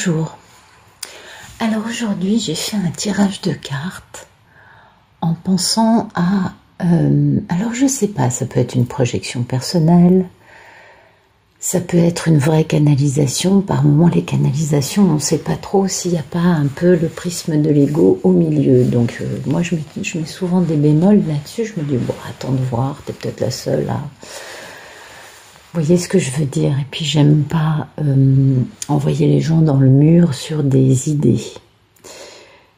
Bonjour. Alors aujourd'hui j'ai fait un tirage de cartes en pensant à... alors je sais pas, ça peut être une projection personnelle, ça peut être une vraie canalisation. Par moments les canalisations on ne sait pas trop s'il n'y a pas un peu le prisme de l'ego au milieu. Donc moi je mets souvent des bémols là-dessus, je me dis bon attends de voir, t'es peut-être la seule à... Vous voyez ce que je veux dire? Et puis j'aime pas envoyer les gens dans le mur sur des idées.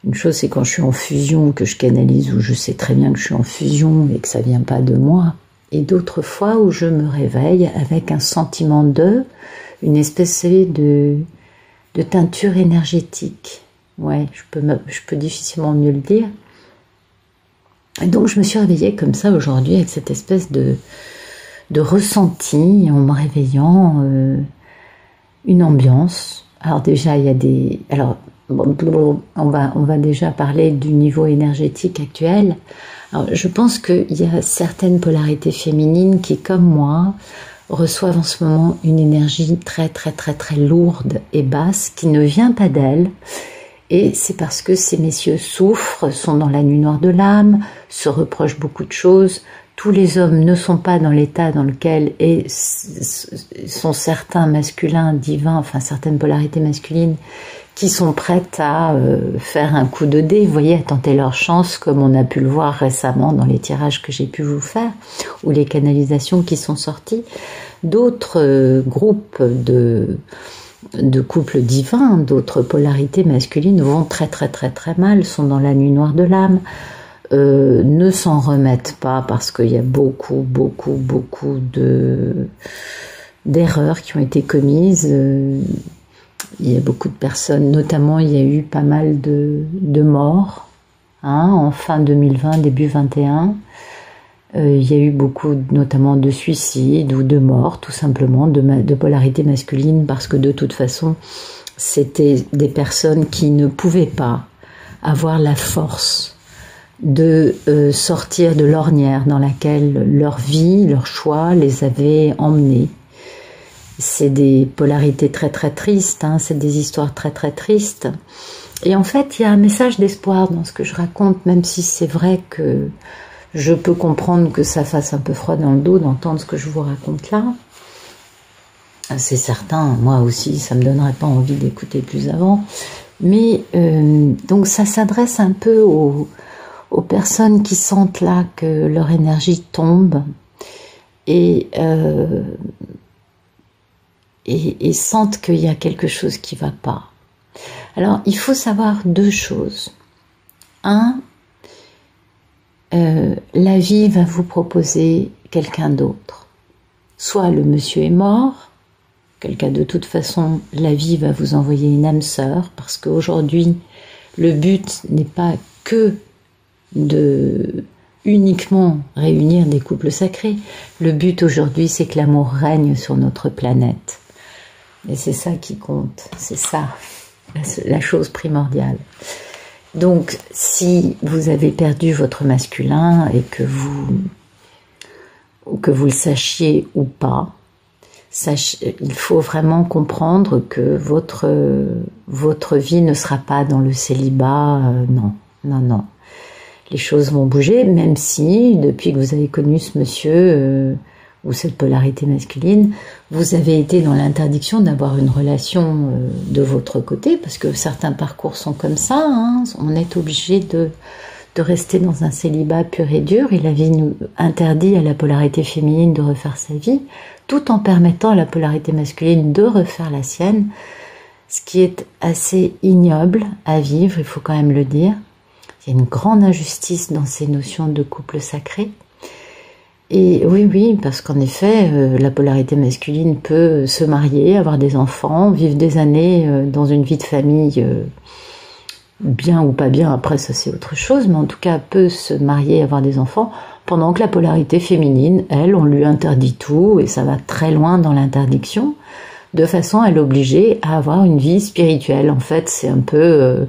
Une chose c'est quand je suis en fusion, que je canalise, où je sais très bien que je suis en fusion et que ça vient pas de moi. Et d'autres fois où je me réveille avec un sentiment une espèce de teinture énergétique. Ouais, je peux difficilement mieux le dire. Et donc je me suis réveillée comme ça aujourd'hui avec cette espèce de ressenti en me réveillant, une ambiance. Alors déjà il y a des... Alors on va déjà parler du niveau énergétique actuel. Alors, je pense qu'il y a certaines polarités féminines qui, comme moi, reçoivent en ce moment une énergie très très très très lourde et basse qui ne vient pas d'elles. Et c'est parce que ces messieurs souffrent, sont dans la nuit noire de l'âme, se reprochent beaucoup de choses. Tous les hommes ne sont pas dans l'état dans lequel sont certains masculins divins, enfin certaines polarités masculines, qui sont prêtes à faire un coup de dé, vous voyez, à tenter leur chance, comme on a pu le voir récemment dans les tirages que j'ai pu vous faire, ou les canalisations qui sont sorties. D'autres groupes de couples divins, d'autres polarités masculines vont très très très très mal, sont dans la nuit noire de l'âme, ne s'en remettent pas parce qu'il y a beaucoup d'erreurs qui ont été commises. Il y a beaucoup de personnes, notamment il y a eu pas mal de morts en fin 2020, début 2021. Il y a eu beaucoup notamment de suicides ou de morts, tout simplement, de polarité masculine, parce que de toute façon, c'était des personnes qui ne pouvaient pas avoir la force de sortir de l'ornière dans laquelle leur vie, leur choix les avait emmenés. C'est des polarités très très tristes, c'est des histoires très très tristes. Et en fait, il y a un message d'espoir dans ce que je raconte, même si c'est vrai que je peux comprendre que ça fasse un peu froid dans le dos d'entendre ce que je vous raconte là. C'est certain, moi aussi, ça me donnerait pas envie d'écouter plus avant. Mais donc ça s'adresse un peu aux personnes qui sentent là que leur énergie tombe et sentent qu'il y a quelque chose qui ne va pas. Alors, il faut savoir deux choses. La vie va vous proposer quelqu'un d'autre. Soit le monsieur est mort, quelqu'un de toute façon, la vie va vous envoyer une âme sœur, parce qu'aujourd'hui, le but n'est pas que de uniquement réunir des couples sacrés. Le but aujourd'hui, c'est que l'amour règne sur notre planète. Et c'est ça qui compte, c'est ça, la chose primordiale. Donc, si vous avez perdu votre masculin et que vous le sachiez ou pas, il faut vraiment comprendre que votre vie ne sera pas dans le célibat, non. Les choses vont bouger, même si, depuis que vous avez connu ce monsieur... ou cette polarité masculine, vous avez été dans l'interdiction d'avoir une relation de votre côté, parce que certains parcours sont comme ça, on est obligé de rester dans un célibat pur et dur, et la vie nous interdit à la polarité féminine de refaire sa vie, tout en permettant à la polarité masculine de refaire la sienne, ce qui est assez ignoble à vivre, il faut quand même le dire. Il y a une grande injustice dans ces notions de couple sacré. Et oui, parce qu'en effet, la polarité masculine peut se marier, avoir des enfants, vivre des années dans une vie de famille, bien ou pas bien, après ça c'est autre chose, mais en tout cas peut se marier, avoir des enfants, pendant que la polarité féminine, elle, on lui interdit tout, et ça va très loin dans l'interdiction, de façon à l'obliger à avoir une vie spirituelle. En fait, c'est un peu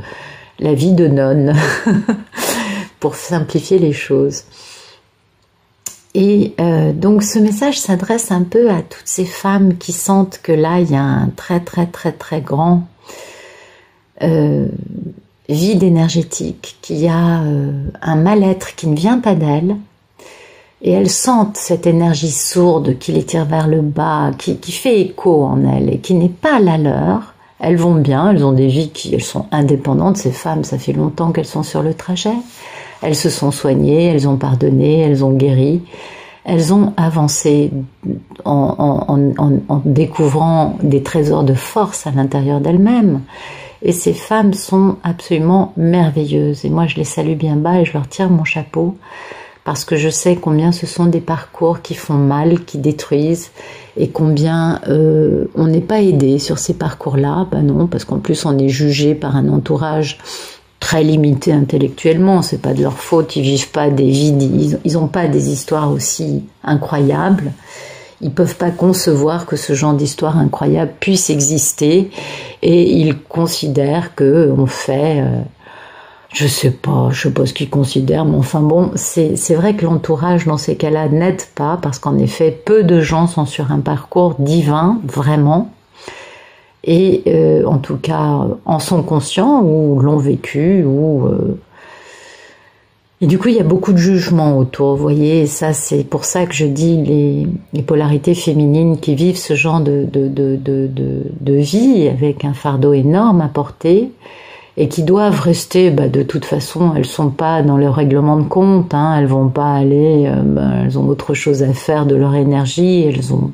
la vie de nonne, pour simplifier les choses. Et donc ce message s'adresse un peu à toutes ces femmes qui sentent que là il y a un très très très très grand vide énergétique, qui a un mal-être qui ne vient pas d'elle, et elles sentent cette énergie sourde qui les tire vers le bas, qui fait écho en elles et qui n'est pas la leur. Elles vont bien, elles ont des vies elles sont indépendantes, ces femmes, ça fait longtemps qu'elles sont sur le trajet. Elles se sont soignées, elles ont pardonné, elles ont guéri, elles ont avancé en découvrant des trésors de force à l'intérieur d'elles-mêmes. Et ces femmes sont absolument merveilleuses. Et moi, je les salue bien bas et je leur tire mon chapeau, parce que je sais combien ce sont des parcours qui font mal, qui détruisent, et combien on n'est pas aidé sur ces parcours-là. Ben non, parce qu'en plus on est jugé par un entourage très limité intellectuellement. C'est pas de leur faute, ils vivent pas des vies, ils ont pas des histoires aussi incroyables. Ils peuvent pas concevoir que ce genre d'histoire incroyable puisse exister, et ils considèrent que on fait... je sais pas ce qu'ils considèrent, mais enfin bon, c'est vrai que l'entourage dans ces cas-là n'aide pas, parce qu'en effet, peu de gens sont sur un parcours divin, vraiment, et en tout cas, en sont conscients, ou l'ont vécu, et du coup, il y a beaucoup de jugements autour, vous voyez, et ça, c'est pour ça que je dis les polarités féminines qui vivent ce genre de vie, avec un fardeau énorme à porter, et qui doivent rester, de toute façon, elles sont pas dans le règlement de compte, hein, elles vont pas aller, elles ont autre chose à faire de leur énergie, elles ont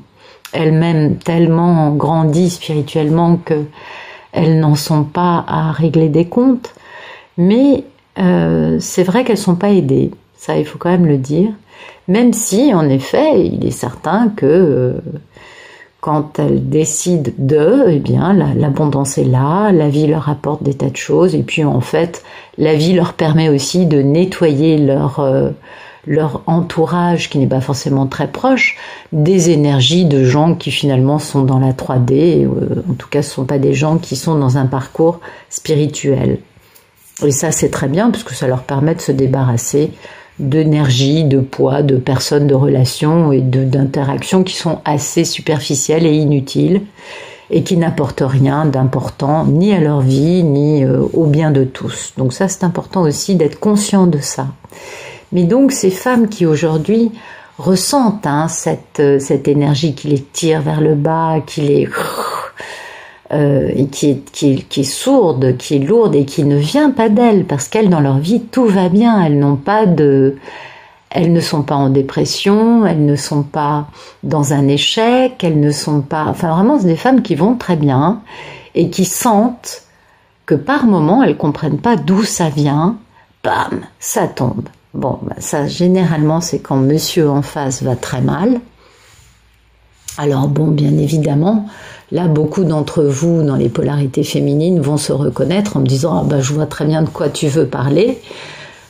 elles-mêmes tellement grandi spirituellement que elles n'en sont pas à régler des comptes, mais c'est vrai qu'elles sont pas aidées, ça il faut quand même le dire, même si en effet il est certain que quand elles décident eh bien, l'abondance est là, la vie leur apporte des tas de choses, et puis en fait, la vie leur permet aussi de nettoyer leur entourage, qui n'est pas forcément très proche, des énergies de gens qui finalement sont dans la 3D, en tout cas ce ne sont pas des gens qui sont dans un parcours spirituel. Et ça c'est très bien, parce que ça leur permet de se débarrasser d'énergie, de poids, de personnes, de relations et d'interactions qui sont assez superficielles et inutiles, et qui n'apportent rien d'important ni à leur vie ni au bien de tous. Donc ça c'est important aussi d'être conscient de ça. Mais donc ces femmes qui aujourd'hui ressentent cette énergie qui les tire vers le bas, qui les et qui est sourde, qui est lourde et qui ne vient pas d'elles, parce qu'elles dans leur vie tout va bien, elles ne sont pas en dépression, elles ne sont pas dans un échec, elles ne sont pas, enfin vraiment c'est des femmes qui vont très bien et qui sentent que par moment elles comprennent pas d'où ça vient, bam, ça tombe. Bon, ça généralement c'est quand monsieur en face va très mal. Alors bon, bien évidemment, là, beaucoup d'entre vous, dans les polarités féminines, vont se reconnaître en me disant « Ah je vois très bien de quoi tu veux parler ».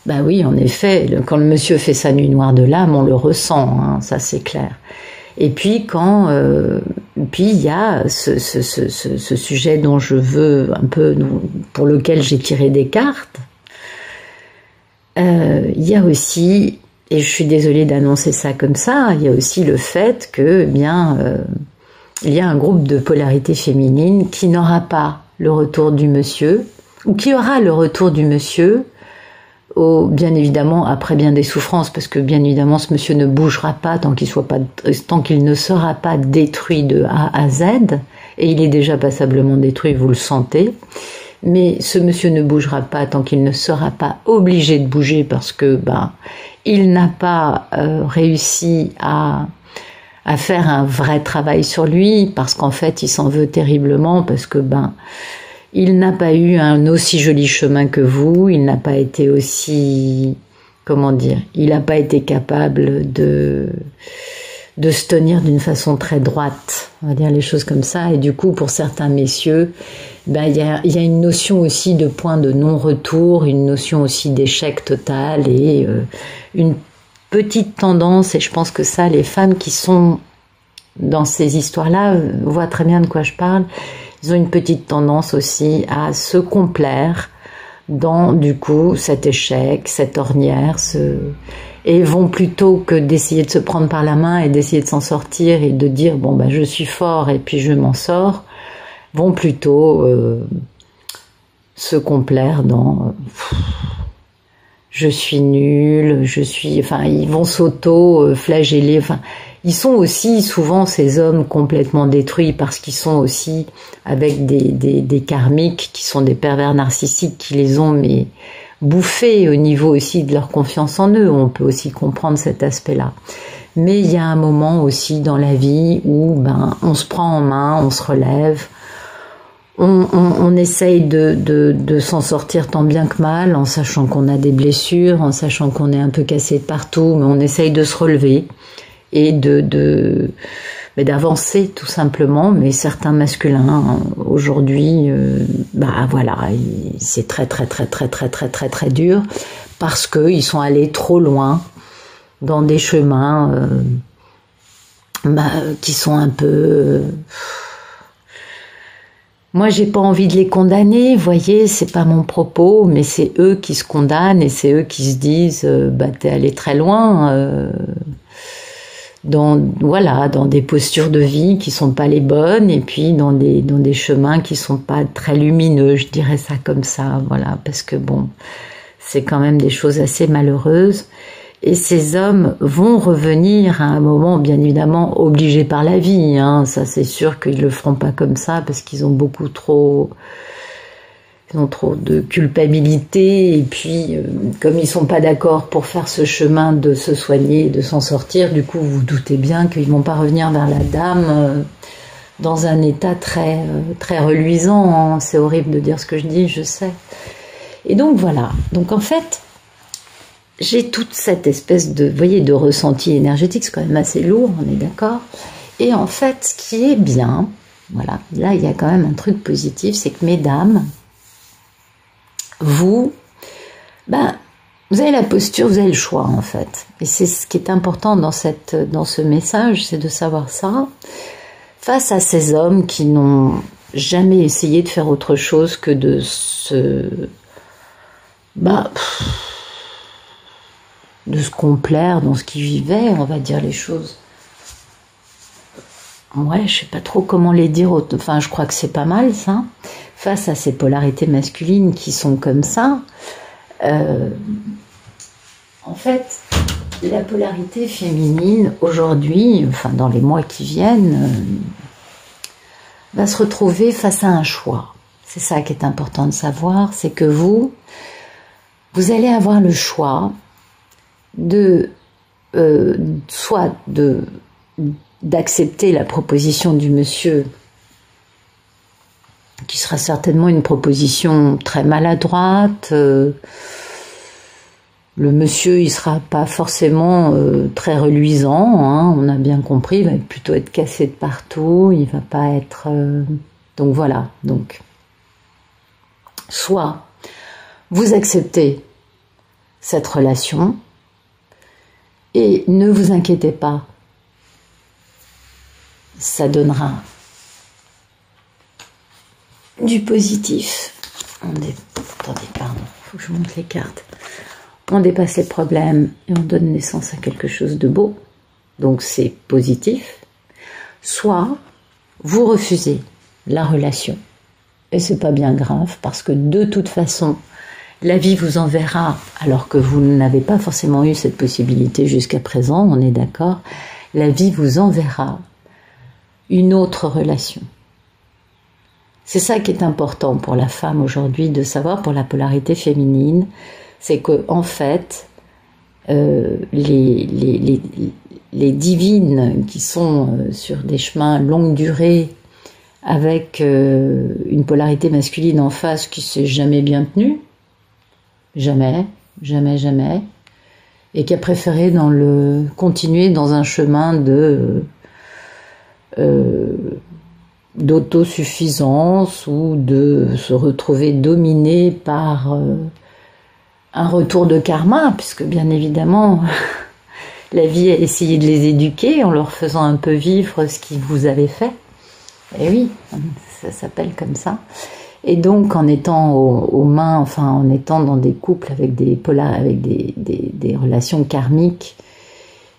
Ben oui, en effet, quand le monsieur fait sa nuit noire de l'âme, on le ressent, hein, ça c'est clair. Et puis puis il y a ce sujet dont je veux un peu, pour lequel j'ai tiré des cartes. Il y a aussi, et je suis désolée d'annoncer ça comme ça, il y a aussi le fait que, il y a un groupe de polarité féminine qui n'aura pas le retour du monsieur, ou qui aura le retour du monsieur, bien évidemment après bien des souffrances, parce que bien évidemment ce monsieur ne bougera pas tant qu'il ne sera pas détruit de A à Z, et il est déjà passablement détruit, vous le sentez. Mais ce monsieur ne bougera pas tant qu'il ne sera pas obligé de bouger, parce que il n'a pas réussi à faire un vrai travail sur lui, parce qu'en fait il s'en veut terriblement, parce que il n'a pas eu un aussi joli chemin que vous, il n'a pas été aussi, il n'a pas été capable de se tenir d'une façon très droite, on va dire les choses comme ça, et du coup pour certains messieurs, il y a une notion aussi de point de non-retour, une notion aussi d'échec total, et une petite tendance, et je pense que ça, les femmes qui sont dans ces histoires-là voient très bien de quoi je parle, ils ont une petite tendance aussi à se complaire dans, du coup, cet échec, cette ornière, et vont plutôt que d'essayer de se prendre par la main et d'essayer de s'en sortir et de dire je suis fort et puis je m'en sors, vont plutôt se complaire dans je suis nul, enfin ils vont s'auto-flageller, enfin ils sont aussi souvent ces hommes complètement détruits parce qu'ils sont aussi avec des karmiques qui sont des pervers narcissiques qui les ont mais bouffés au niveau aussi de leur confiance en eux. On peut aussi comprendre cet aspect-là. Mais il y a un moment aussi dans la vie où on se prend en main, on se relève, on essaye de s'en sortir tant bien que mal, en sachant qu'on a des blessures, en sachant qu'on est un peu cassé de partout, mais on essaye de se relever et mais d'avancer tout simplement. Mais certains masculins aujourd'hui, voilà, c'est très dur parce qu'ils sont allés trop loin dans des chemins qui sont un peu. Moi, j'ai pas envie de les condamner, vous voyez, c'est pas mon propos, mais c'est eux qui se condamnent et c'est eux qui se disent, t'es allé très loin. Dans des postures de vie qui sont pas les bonnes et puis dans des chemins qui sont pas très lumineux, je dirais ça comme ça, voilà, parce que bon, c'est quand même des choses assez malheureuses et ces hommes vont revenir à un moment, bien évidemment, obligés par la vie, hein, ça c'est sûr qu'ils le feront pas comme ça parce qu'ils ont trop de culpabilité et puis comme ils sont pas d'accord pour faire ce chemin de se soigner, de s'en sortir, du coup vous vous doutez bien qu'ils vont pas revenir vers la dame dans un état très reluisant, hein. C'est horrible de dire ce que je dis, je sais. Et donc voilà, donc en fait j'ai toute cette espèce de ressenti énergétique, c'est quand même assez lourd, on est d'accord. Et en fait ce qui est bien, voilà, là il y a quand même un truc positif, c'est que mesdames, vous avez la posture, vous avez le choix en fait. Et c'est ce qui est important dans ce message, c'est de savoir ça. Face à ces hommes qui n'ont jamais essayé de faire autre chose que de se complaire dans ce qu'ils vivaient, on va dire les choses. Ouais, je sais pas trop comment les dire, enfin je crois que c'est pas mal ça. Face à ces polarités masculines qui sont comme ça, en fait, la polarité féminine aujourd'hui, enfin dans les mois qui viennent, va se retrouver face à un choix. C'est ça qui est important de savoir, c'est que vous allez avoir le choix soit d'accepter la proposition du monsieur, qui sera certainement une proposition très maladroite. Le monsieur, il sera pas forcément très reluisant, hein, on a bien compris, il va plutôt être cassé de partout, il va pas être... Donc voilà, donc soit vous acceptez cette relation et ne vous inquiétez pas, ça donnera du positif. Attendez, pardon, faut que je monte les cartes. On dépasse les problèmes et on donne naissance à quelque chose de beau. Donc c'est positif. Soit vous refusez la relation. Et c'est pas bien grave parce que de toute façon, la vie vous enverra, alors que vous n'avez pas forcément eu cette possibilité jusqu'à présent, on est d'accord, la vie vous enverra une autre relation. C'est ça qui est important pour la femme aujourd'hui de savoir, pour la polarité féminine, c'est que en fait, les divines qui sont sur des chemins longue durée avec une polarité masculine en face qui s'est jamais bien tenue, jamais, et qui a préféré continuer dans un chemin d'autosuffisance ou de se retrouver dominé par un retour de karma, puisque bien évidemment la vie a essayé de les éduquer en leur faisant un peu vivre ce qu'ils vous avaient fait. Et oui, ça s'appelle comme ça. Et donc en étant aux mains, enfin en étant dans des couples avec des relations karmiques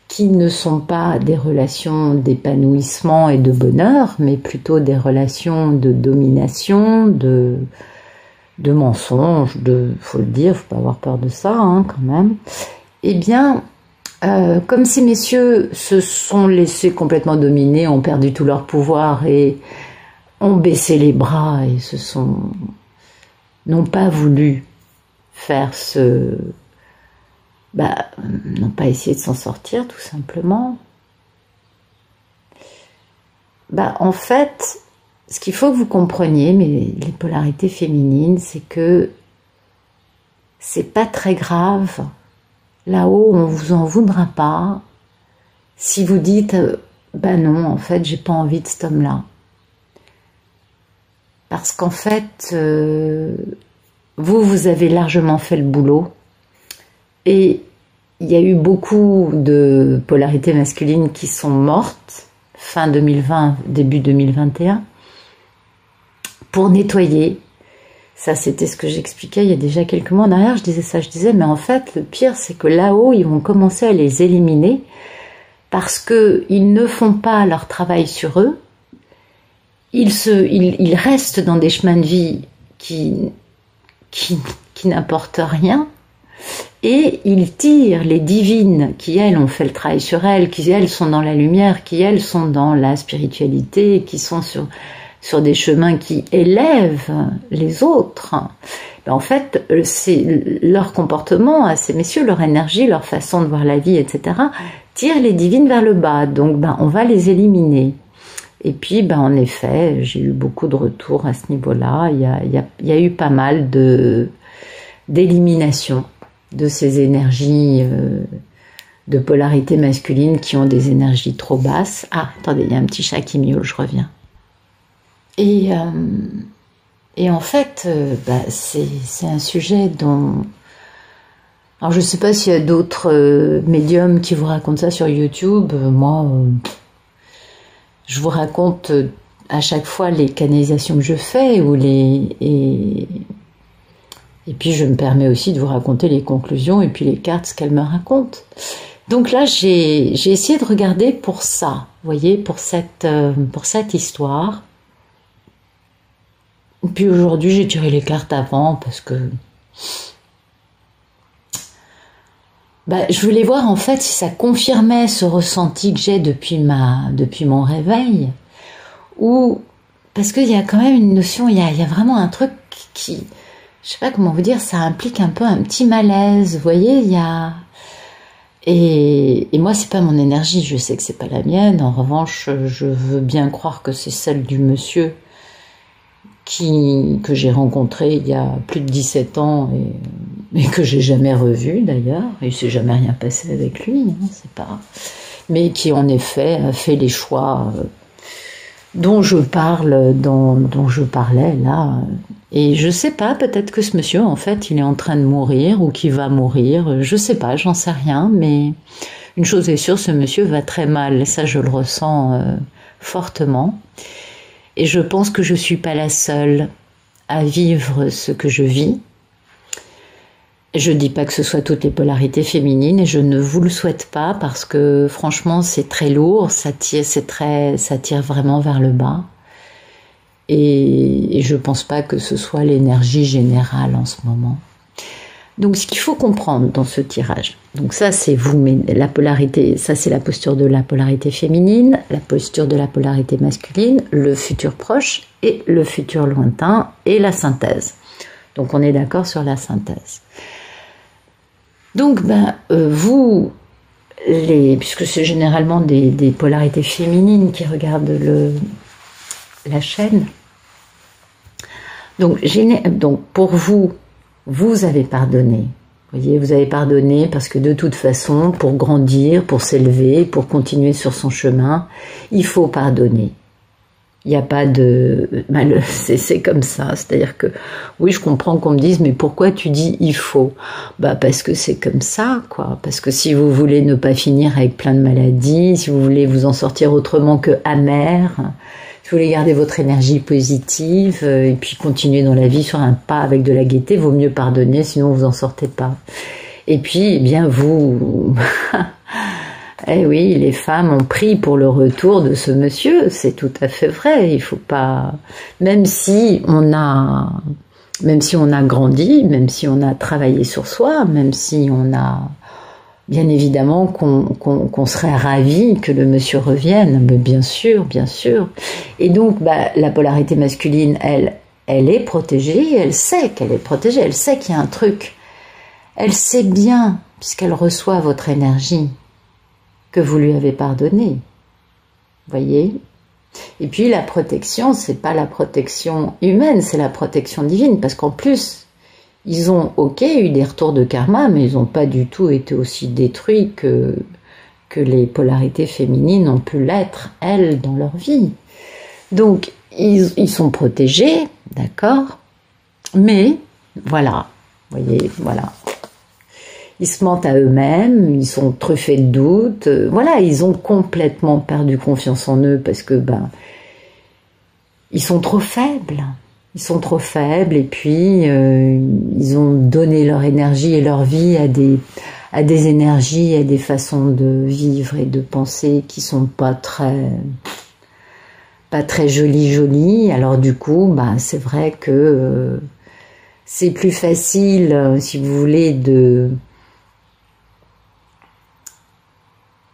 qui ne sont pas des relations d'épanouissement et de bonheur, mais plutôt des relations de domination, mensonges, faut le dire, faut pas avoir peur de ça, hein, quand même. Eh bien, comme ces messieurs se sont laissés complètement dominer, ont perdu tout leur pouvoir et ont baissé les bras et n'ont pas voulu faire n'ont pas essayé de s'en sortir, tout simplement. En fait, ce qu'il faut que vous compreniez, mais les polarités féminines, c'est que c'est pas très grave. Là-haut, on vous en voudra pas si vous dites non, en fait, j'ai pas envie de cet homme-là. Parce qu'en fait, vous avez largement fait le boulot. Et il y a eu beaucoup de polarités masculines qui sont mortes fin 2020, début 2021, pour nettoyer. Ça, c'était ce que j'expliquais il y a déjà quelques mois en arrière. Je disais, mais en fait, le pire, c'est que là-haut, ils vont commencer à les éliminer parce qu'ils ne font pas leur travail sur eux. Ils restent dans des chemins de vie qui n'apportent rien. Et ils tirent les divines qui, elles, ont fait le travail sur elles, qui, elles, sont dans la lumière, qui, elles, sont dans la spiritualité, qui sont sur des chemins qui élèvent les autres. En fait, c'est leur comportement à ces messieurs, leur énergie, leur façon de voir la vie, etc., tire les divines vers le bas. Donc, on va les éliminer. Et puis, en effet, j'ai eu beaucoup de retours à ce niveau-là. Il y a eu pas mal d'élimination de ces énergies de polarité masculine qui ont des énergies trop basses. Ah, attendez, il y a un petit chat qui miaule, je reviens. Et en fait, c'est un sujet dont... Alors, je ne sais pas s'il y a d'autres médiums qui vous racontent ça sur YouTube. Moi, je vous raconte à chaque fois les canalisations que je fais et puis je me permets aussi de vous raconter les conclusions et puis les cartes, ce qu'elles me racontent. Donc là, j'ai essayé de regarder pour ça, vous voyez, pour cette histoire. Et puis aujourd'hui, j'ai tiré les cartes avant parce que je voulais voir en fait si ça confirmait ce ressenti que j'ai depuis mon réveil, ou parce qu'il y a quand même une notion, il y a vraiment un truc qui, je sais pas comment vous dire, ça implique un peu un petit malaise, vous voyez, et moi c'est pas mon énergie, je sais que c'est pas la mienne. En revanche, je veux bien croire que c'est celle du monsieur que j'ai rencontré il y a plus de 17 ans et que j'ai jamais revu d'ailleurs, et il s'est jamais rien passé avec lui, hein, c'est pas, mais qui en effet a fait les choix dont je parlais là. Et je sais pas, peut-être que ce monsieur, en fait, il est en train de mourir ou qu'il va mourir. Je sais pas, j'en sais rien, mais une chose est sûre, ce monsieur va très mal. Et ça, je le ressens fortement. Et je pense que je suis pas la seule à vivre ce que je vis. Je dis pas que ce soit toutes les polarités féminines et je ne vous le souhaite pas parce que franchement, c'est très lourd, ça tire vraiment vers le bas. Et je pense pas que ce soit l'énergie générale en ce moment. Donc ce qu'il faut comprendre dans ce tirage, donc ça c'est vous, mais la polarité, ça c'est la posture de la polarité féminine, la posture de la polarité masculine, le futur proche et le futur lointain et la synthèse. Donc on est d'accord sur la synthèse. Donc vous, puisque c'est généralement des polarités féminines qui regardent la chaîne, donc pour vous, vous avez pardonné. Vous voyez, vous avez pardonné parce que de toute façon, pour grandir, pour s'élever, pour continuer sur son chemin, il faut pardonner. Il n'y a pas de... c'est comme ça, c'est-à-dire que, oui, je comprends qu'on me dise, mais pourquoi tu dis « il faut » ? Parce que c'est comme ça, quoi. Parce que si vous voulez ne pas finir avec plein de maladies, si vous voulez vous en sortir autrement que amer, si vous voulez garder votre énergie positive et puis continuer dans la vie sur un pas avec de la gaieté, vaut mieux pardonner, sinon vous en sortez pas. Et puis, eh bien, vous... Eh oui, les femmes ont pris pour le retour de ce monsieur, c'est tout à fait vrai. Il faut pas, même si on a Même si on a grandi, même si on a travaillé sur soi, même si on a... Bien évidemment qu'on serait ravi que le monsieur revienne, mais bien sûr, bien sûr. Et donc, la polarité masculine, elle est protégée, elle sait qu'elle est protégée, elle sait qu'il y a un truc. Elle sait bien, puisqu'elle reçoit votre énergie, que vous lui avez pardonné. Voyez ? Et puis la protection, c'est pas la protection humaine, c'est la protection divine, parce qu'en plus, ils ont, eu des retours de karma, mais ils n'ont pas du tout été aussi détruits que les polarités féminines ont pu l'être, elles, dans leur vie. Donc, ils sont protégés, d'accord, mais, voilà, vous voyez, voilà. Ils se mentent à eux-mêmes, ils sont truffés de doutes, voilà, ils ont complètement perdu confiance en eux parce que, ils sont trop faibles. Ils sont trop faibles et puis ils ont donné leur énergie et leur vie à des énergies, à des façons de vivre et de penser qui sont pas très jolies. Alors du coup, c'est vrai que c'est plus facile, si vous voulez, de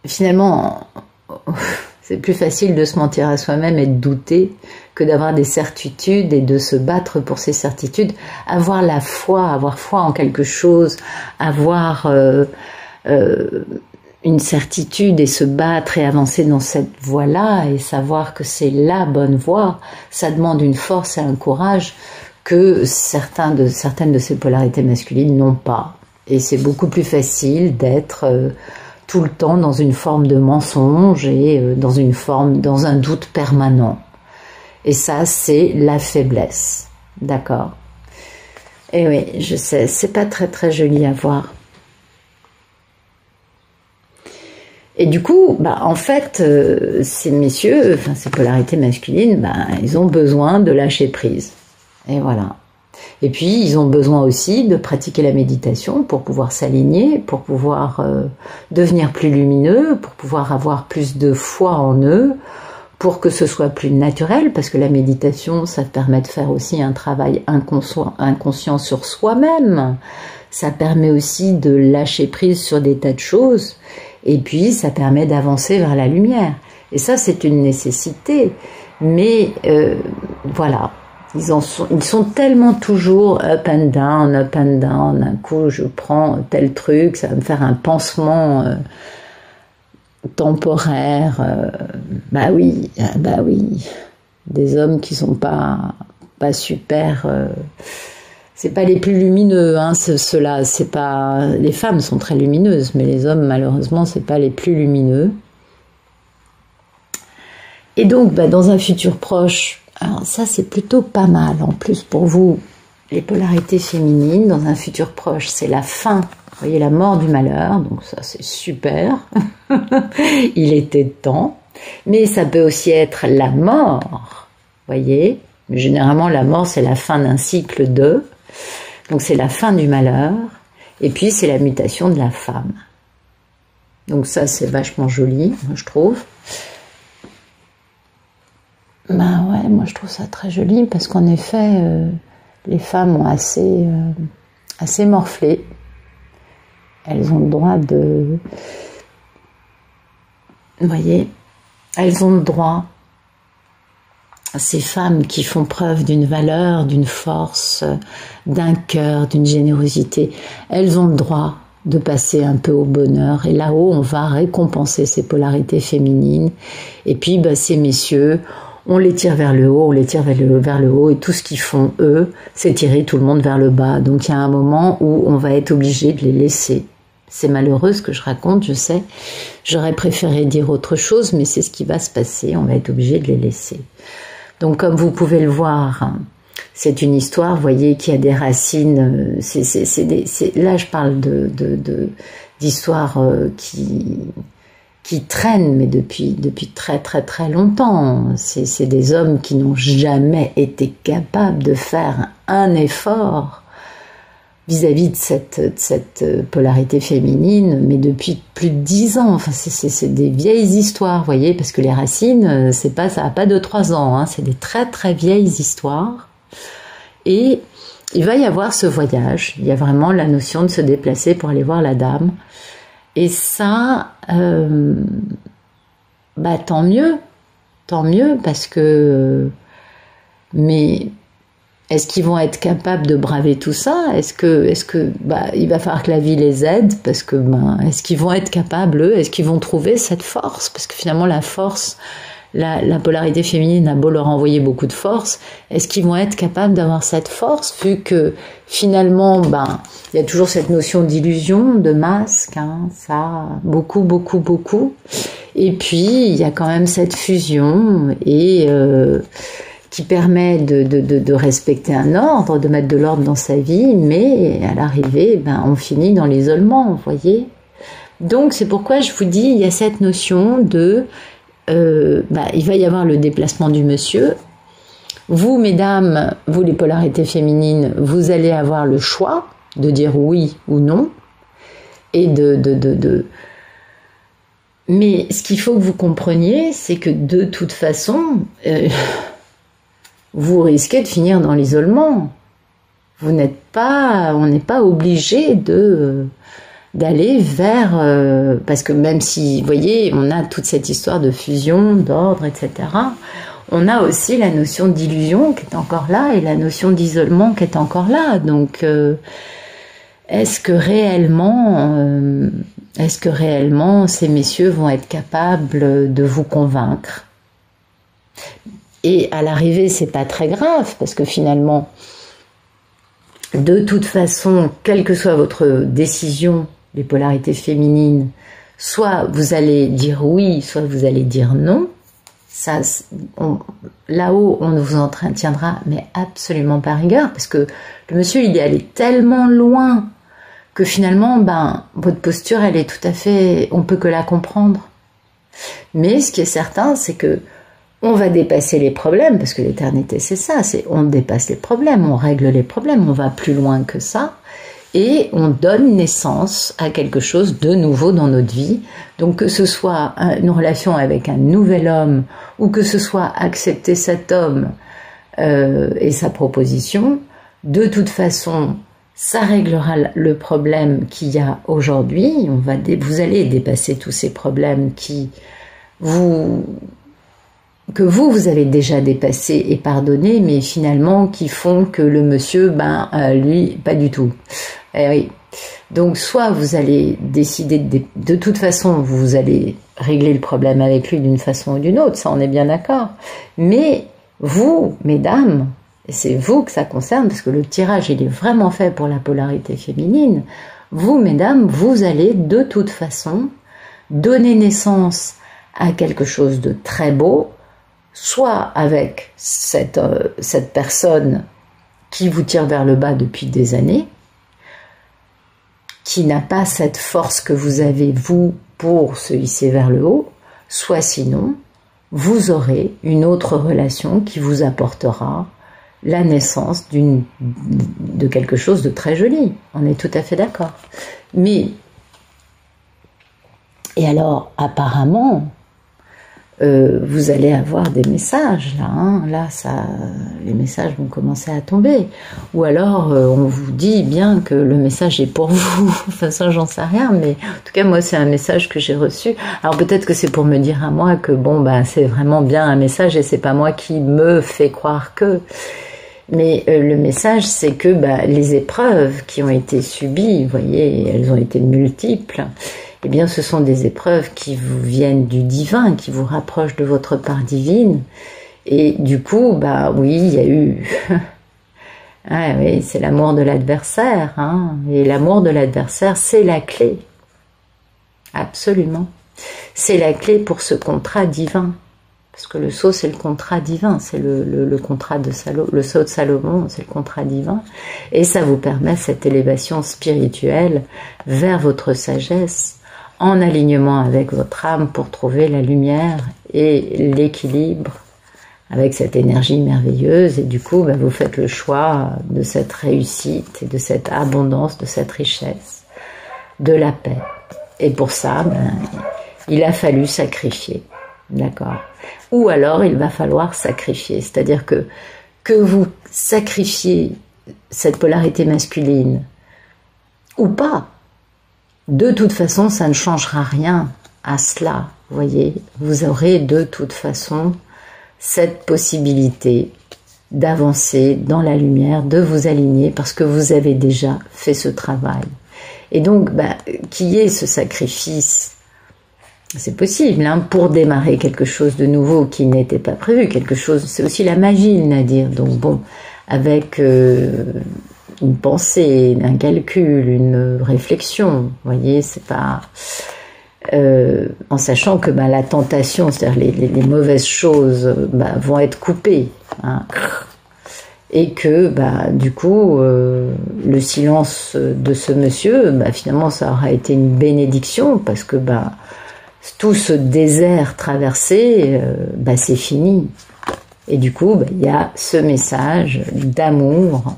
finalement. C'est plus facile de se mentir à soi-même et de douter que d'avoir des certitudes et de se battre pour ces certitudes. Avoir foi en quelque chose, avoir une certitude et se battre et avancer dans cette voie-là et savoir que c'est la bonne voie, ça demande une force et un courage que certaines de ces polarités masculines n'ont pas. Et c'est beaucoup plus facile d'être... tout le temps dans une forme de mensonge et dans un doute permanent. Et ça, c'est la faiblesse. D'accord? Et oui, je sais, c'est pas très très joli à voir. Et du coup, en fait, ces messieurs, ces polarités masculines, ils ont besoin de lâcher prise. Et voilà. Et puis, ils ont besoin aussi de pratiquer la méditation pour pouvoir s'aligner, pour pouvoir devenir plus lumineux, pour pouvoir avoir plus de foi en eux, pour que ce soit plus naturel, parce que la méditation, ça permet de faire aussi un travail inconscient sur soi-même. Ça permet aussi de lâcher prise sur des tas de choses, et puis ça permet d'avancer vers la lumière. Et ça, c'est une nécessité. Mais voilà. Ils sont tellement toujours up and down. Un coup, je prends tel truc, ça va me faire un pansement temporaire. Oui. Des hommes qui sont pas super. C'est pas les plus lumineux, hein, ceux-là. C'est pas. Les femmes sont très lumineuses, mais les hommes, malheureusement, c'est pas les plus lumineux. Et donc, dans un futur proche. Alors ça, c'est plutôt pas mal. En plus, pour vous, les polarités féminines, dans un futur proche, c'est la fin. Vous voyez, la mort du malheur. Donc ça, c'est super. Il était temps. Mais ça peut aussi être la mort. Vous voyez, généralement, la mort, c'est la fin d'un cycle de. Donc c'est la fin du malheur. Et puis, c'est la mutation de la femme. Donc ça, c'est vachement joli, je trouve. Ouais, moi je trouve ça très joli parce qu'en effet, les femmes ont assez morflé. Elles ont le droit de... Vous voyez, elles ont le droit. Ces femmes qui font preuve d'une valeur, d'une force, d'un cœur, d'une générosité, elles ont le droit de passer un peu au bonheur. Et là-haut, on va récompenser ces polarités féminines. Et puis, ces messieurs... on les tire vers le haut, vers le haut, et tout ce qu'ils font, eux, c'est tirer tout le monde vers le bas. Donc il y a un moment où on va être obligé de les laisser. C'est malheureux ce que je raconte, je sais. J'aurais préféré dire autre chose, mais c'est ce qui va se passer, on va être obligé de les laisser. Donc comme vous pouvez le voir, c'est une histoire, vous voyez, qui a des racines. Là, je parle d'histoires qui traînent, mais depuis très très très longtemps. C'est des hommes qui n'ont jamais été capables de faire un effort vis-à-vis de cette polarité féminine, mais depuis plus de 10 ans. Enfin, c'est des vieilles histoires, vous voyez, parce que les racines, ça n'a pas 2-3 ans, hein, c'est des très très vieilles histoires. Et il va y avoir ce voyage. Il y a vraiment la notion de se déplacer pour aller voir la dame. Et ça, tant mieux, parce que... mais est-ce qu'ils vont être capables de braver tout ça? Est-ce que, il va falloir que la vie les aide? Parce que, est-ce qu'ils vont être capables, eux? Est-ce qu'ils vont trouver cette force? Parce que finalement, la force, la polarité féminine a beau leur envoyer beaucoup de force, est-ce qu'ils vont être capables d'avoir cette force, vu que finalement, il y a toujours cette notion d'illusion, de masque, ça, beaucoup. Et puis, il y a quand même cette fusion et qui permet de respecter un ordre, de mettre de l'ordre dans sa vie, mais à l'arrivée, on finit dans l'isolement, vous voyez. Donc, c'est pourquoi je vous dis, il y a cette notion de... il va y avoir le déplacement du monsieur. Vous, mesdames, vous les polarités féminines, vous allez avoir le choix de dire oui ou non, et Mais ce qu'il faut que vous compreniez, c'est que de toute façon... vous risquez de finir dans l'isolement. On n'est pas obligé d'aller vers... parce que même si, vous voyez, on a toute cette histoire de fusion, d'ordre, etc., on a aussi la notion d'illusion qui est encore là et la notion d'isolement qui est encore là. Donc, est-ce que réellement ces messieurs vont être capables de vous convaincre ? Et à l'arrivée, c'est pas très grave, parce que finalement, de toute façon, quelle que soit votre décision, les polarités féminines, soit vous allez dire oui, soit vous allez dire non. Ça, là-haut, on ne vous entretiendra, mais absolument pas rigueur, parce que le monsieur, il est allé tellement loin que finalement, votre posture, elle est tout à fait... on peut que la comprendre. Mais ce qui est certain, c'est que on va dépasser les problèmes, parce que l'éternité, c'est ça, on dépasse les problèmes, on règle les problèmes, on va plus loin que ça, et on donne naissance à quelque chose de nouveau dans notre vie. Donc que ce soit une relation avec un nouvel homme, ou que ce soit accepter cet homme et sa proposition, de toute façon, ça réglera le problème qu'il y a aujourd'hui. Vous allez dépasser tous ces problèmes que vous avez déjà dépassé et pardonné, mais finalement qui font que le monsieur, lui, pas du tout. Eh oui. Donc, soit vous allez décider de toute façon, vous allez régler le problème avec lui d'une façon ou d'une autre, ça on est bien d'accord. Mais vous, mesdames, et c'est vous que ça concerne, parce que le tirage, il est vraiment fait pour la polarité féminine, vous, mesdames, vous allez de toute façon donner naissance à quelque chose de très beau, soit avec cette personne qui vous tire vers le bas depuis des années, qui n'a pas cette force que vous avez, vous, pour se hisser vers le haut, soit sinon, vous aurez une autre relation qui vous apportera la naissance de quelque chose de très joli. On est tout à fait d'accord. Mais, et alors, apparemment, vous allez avoir des messages là, là les messages vont commencer à tomber, ou alors on vous dit bien que le message est pour vous, enfin ça j'en sais rien, mais en tout cas moi c'est un message que j'ai reçu. Alors peut-être que c'est pour me dire à moi que c'est vraiment bien un message et c'est pas moi qui me fais croire que, mais le message c'est que les épreuves qui ont été subies, vous voyez, elles ont été multiples. Eh bien, ce sont des épreuves qui vous viennent du divin, qui vous rapprochent de votre part divine. Et du coup, oui, il y a eu... ah, oui, c'est l'amour de l'adversaire. Et l'amour de l'adversaire, c'est la clé. Absolument. C'est la clé pour ce contrat divin. Parce que le sceau, c'est le contrat divin. C'est le contrat de Salomon. Le sceau de Salomon, c'est le contrat divin. Et ça vous permet cette élévation spirituelle vers votre sagesse, en alignement avec votre âme pour trouver la lumière et l'équilibre avec cette énergie merveilleuse. Et du coup, vous faites le choix de cette réussite et de cette abondance, de cette richesse, de la paix. Et pour ça, il a fallu sacrifier, d'accord ? Ou alors, il va falloir sacrifier. C'est-à-dire que que vous sacrifiez cette polarité masculine ou pas, de toute façon, ça ne changera rien à cela. Vous voyez, vous aurez de toute façon cette possibilité d'avancer dans la lumière, de vous aligner, parce que vous avez déjà fait ce travail. Et donc, qu'il y ait ce sacrifice, c'est possible, hein, pour démarrer quelque chose de nouveau qui n'était pas prévu, quelque chose, c'est aussi la magie, le nadir. Donc bon, avec une pensée, un calcul, une réflexion, vous voyez, c'est pas... en sachant que la tentation, c'est-à-dire les mauvaises choses, vont être coupées, hein, et que du coup le silence de ce monsieur, finalement ça aura été une bénédiction, parce que tout ce désert traversé, c'est fini, et du coup il y a ce message d'amour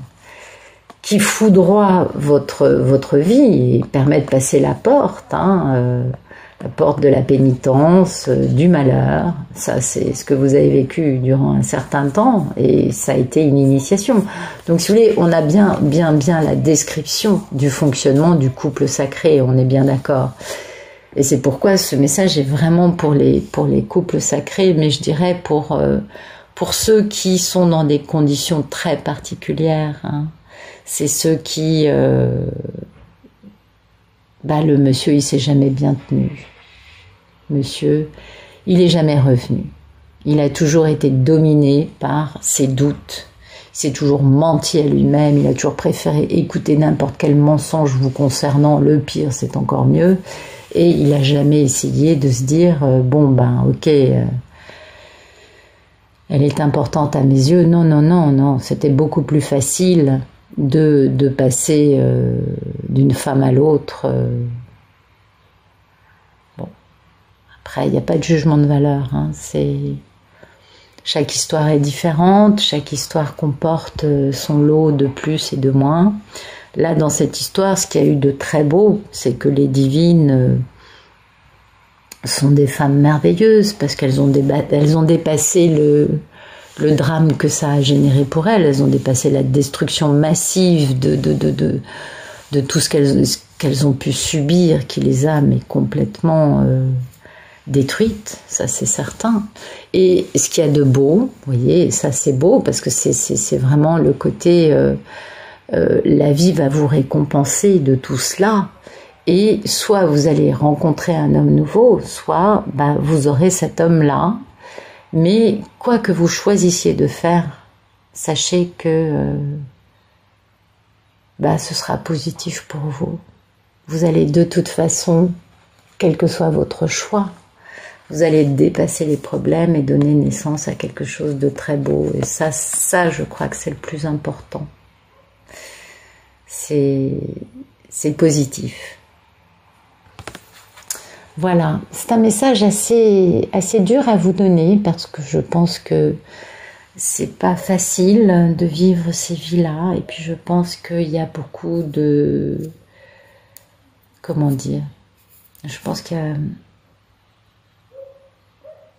qui foudroie votre vie et permet de passer la porte, la porte de la pénitence, du malheur. Ça, c'est ce que vous avez vécu durant un certain temps, et ça a été une initiation. Donc, si vous voulez, on a bien la description du fonctionnement du couple sacré, on est bien d'accord. Et c'est pourquoi ce message est vraiment pour les couples sacrés, mais je dirais pour ceux qui sont dans des conditions très particulières, hein. C'est ceux qui... le monsieur, il s'est jamais bien tenu. Monsieur, il est jamais revenu. Il a toujours été dominé par ses doutes. Il s'est toujours menti à lui-même. Il a toujours préféré écouter n'importe quel mensonge vous concernant. Le pire, c'est encore mieux. Et il n'a jamais essayé de se dire, ok, elle est importante à mes yeux. Non. C'était beaucoup plus facile de passer d'une femme à l'autre. Après, il n'y a pas de jugement de valeur, hein. Chaque histoire est différente, chaque histoire comporte son lot de plus et de moins. Là, dans cette histoire, ce qu'il y a eu de très beau, c'est que les divines sont des femmes merveilleuses, parce qu'elles ont dépassé le drame que ça a généré pour elles. Elles ont dépassé la destruction massive de tout ce qu'elles ont pu subir, qui les a complètement détruites, ça c'est certain. Et ce qu'il y a de beau, vous voyez, ça c'est beau, parce que c'est vraiment le côté la vie va vous récompenser de tout cela, et soit vous allez rencontrer un homme nouveau, soit vous aurez cet homme-là. Mais quoi que vous choisissiez de faire, sachez que ce sera positif pour vous. Vous allez de toute façon, quel que soit votre choix, vous allez dépasser les problèmes et donner naissance à quelque chose de très beau. Et ça je crois que c'est le plus important. C'est positif. Voilà, c'est un message assez dur à vous donner, parce que je pense que c'est pas facile de vivre ces vies-là, et puis je pense qu'il y a beaucoup de... Comment dire? Je pense qu'il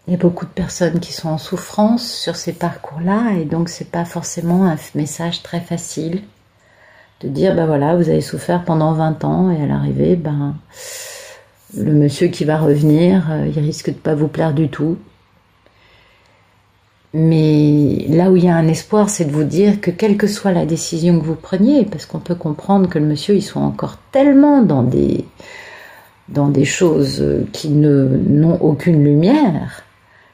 y a beaucoup de personnes qui sont en souffrance sur ces parcours-là, et donc c'est pas forcément un message très facile de dire, voilà, vous avez souffert pendant 20 ans, et à l'arrivée, le monsieur qui va revenir, il risque de pas vous plaire du tout. Mais là où il y a un espoir, c'est de vous dire que quelle que soit la décision que vous preniez, parce qu'on peut comprendre que le monsieur, il soit encore tellement dans des choses qui n'ont aucune lumière,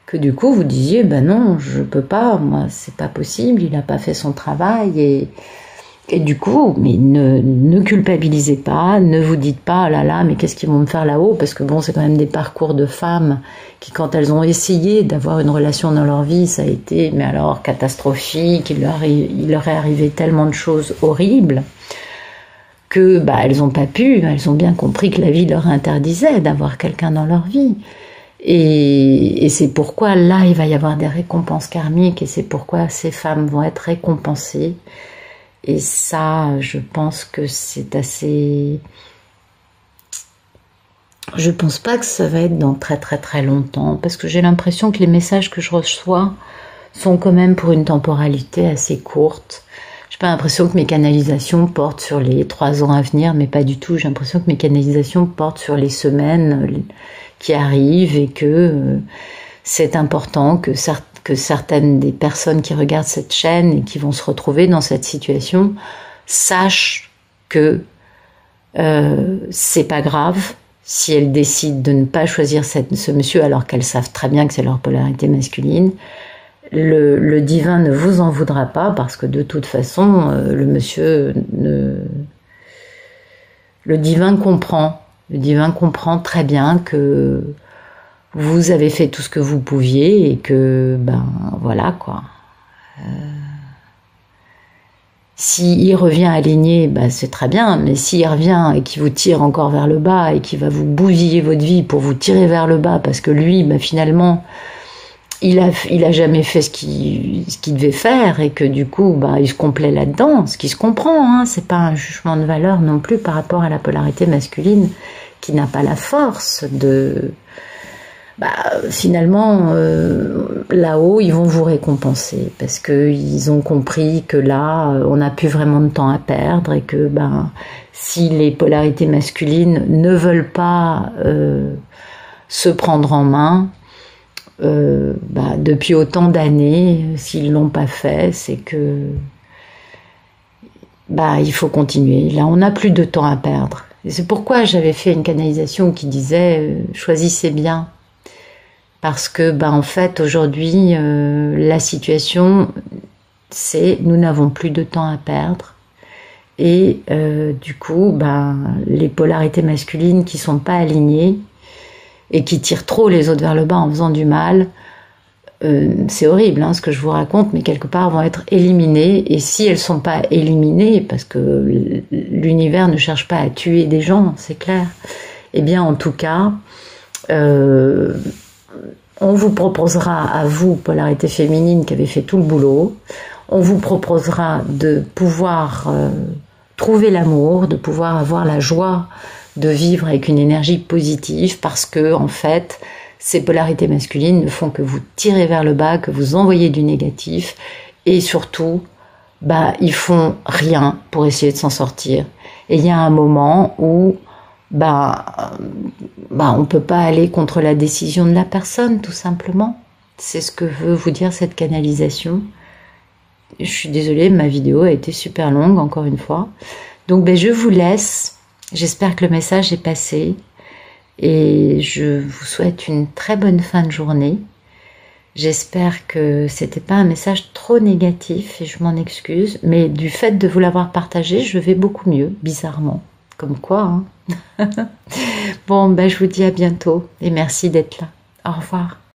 que du coup vous disiez, non, je peux pas, moi c'est pas possible, il n'a pas fait son travail, et du coup, mais ne culpabilisez pas, ne vous dites pas, oh là là, mais qu'est-ce qu'ils vont me faire là-haut? Parce que c'est quand même des parcours de femmes qui, quand elles ont essayé d'avoir une relation dans leur vie, ça a été, mais alors, catastrophique, il leur est arrivé tellement de choses horribles que, elles n'ont pas pu, elles ont bien compris que la vie leur interdisait d'avoir quelqu'un dans leur vie. Et c'est pourquoi, là, il va y avoir des récompenses karmiques, et c'est pourquoi ces femmes vont être récompensées. Et ça, je pense que c'est assez... Je pense pas que ça va être dans très très très longtemps, parce que j'ai l'impression que les messages que je reçois sont quand même pour une temporalité assez courte. J'ai pas l'impression que mes canalisations portent sur les 3 ans à venir, mais pas du tout. J'ai l'impression que mes canalisations portent sur les semaines qui arrivent et que c'est important que certaines des personnes qui regardent cette chaîne et qui vont se retrouver dans cette situation sachent que c'est pas grave si elles décident de ne pas choisir ce monsieur alors qu'elles savent très bien que c'est leur polarité masculine. Le divin ne vous en voudra pas parce que de toute façon, le monsieur le divin comprend. Le divin comprend très bien que vous avez fait tout ce que vous pouviez et que, ben, voilà, quoi. S'il revient aligné, ben, c'est très bien, mais s'il revient et qu'il vous tire encore vers le bas et qu'il va vous bousiller votre vie pour vous tirer vers le bas parce que lui, ben, finalement, il a jamais fait ce qu'il devait faire et que du coup, bah, il se complaît là-dedans, ce qui se comprend, hein, c'est pas un jugement de valeur non plus par rapport à la polarité masculine qui n'a pas la force de, finalement, là-haut, ils vont vous récompenser parce que ils ont compris que là, on n'a plus vraiment de temps à perdre et que, si les polarités masculines ne veulent pas se prendre en main, depuis autant d'années, s'ils l'ont pas fait, c'est que il faut continuer. Là, on n'a plus de temps à perdre. Et c'est pourquoi j'avais fait une canalisation qui disait choisissez bien, parce que en fait aujourd'hui la situation c'est nous n'avons plus de temps à perdre et du coup les polarités masculines qui sont pas alignées et qui tirent trop les autres vers le bas en faisant du mal, c'est horrible ce que je vous raconte, mais quelque part vont être éliminées. Et si elles sont pas éliminées, parce que l'univers ne cherche pas à tuer des gens, c'est clair, eh bien en tout cas, on vous proposera à vous, polarité féminine qui avez fait tout le boulot, on vous proposera de pouvoir trouver l'amour, de pouvoir avoir la joie de vivre avec une énergie positive parce que, en fait, ces polarités masculines ne font que vous tirer vers le bas, que vous envoyez du négatif et surtout, ils font rien pour essayer de s'en sortir. Et il y a un moment où, on peut pas aller contre la décision de la personne, tout simplement. C'est ce que veut vous dire cette canalisation. Je suis désolée, ma vidéo a été super longue, encore une fois. Donc, je vous laisse. J'espère que le message est passé et je vous souhaite une très bonne fin de journée. J'espère que c'était pas un message trop négatif et je m'en excuse, mais du fait de vous l'avoir partagé, je vais beaucoup mieux, bizarrement. Comme quoi, hein. Bon, je vous dis à bientôt et merci d'être là. Au revoir.